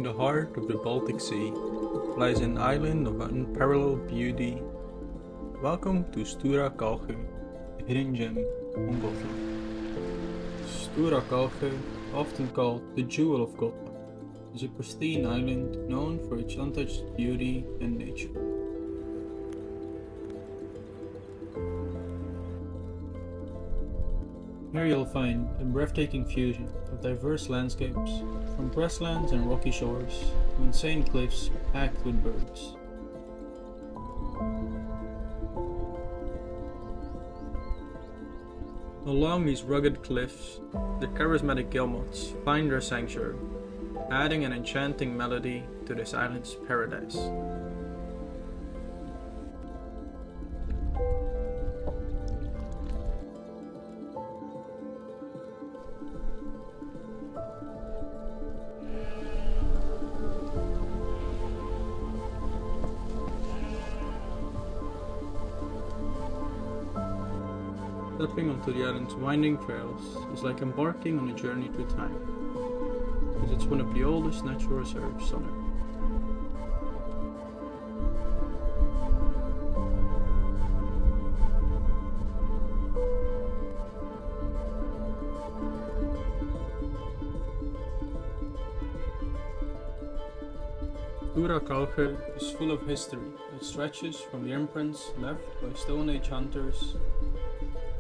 the heart of the Baltic Sea lies an island of unparalleled beauty. Welcome to Störa Karlsjö, a hidden gem on Gotland. Störa Karlsjö, often called the Jewel of Gotland, is a pristine island known for its untouched beauty and nature. Here you'll find a breathtaking fusion of diverse landscapes, from grasslands and rocky shores to insane cliffs packed with birds. Along these rugged cliffs, the charismatic guillemots find their sanctuary, adding an enchanting melody to this island's paradise. Stepping onto the island's winding trails is like embarking on a journey through time, because it's one of the oldest natural reserves on Earth. Störa Karlsjö is full of history that stretches from the imprints left by Stone Age hunters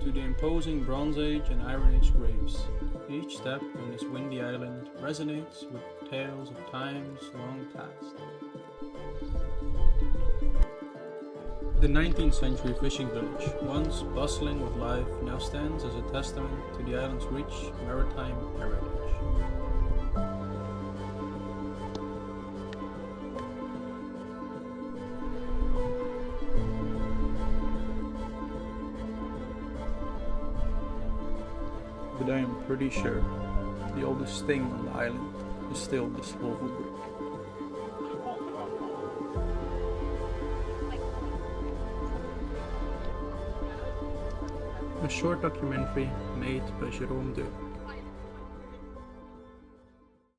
to the imposing Bronze Age and Iron Age graves. Each step on this windy island resonates with tales of times long past. The 19th century fishing village, once bustling with life, now stands as a testament to the island's rich maritime heritage. But I am pretty sure the oldest thing on the island is still this oval brick. A short documentary made by Jerome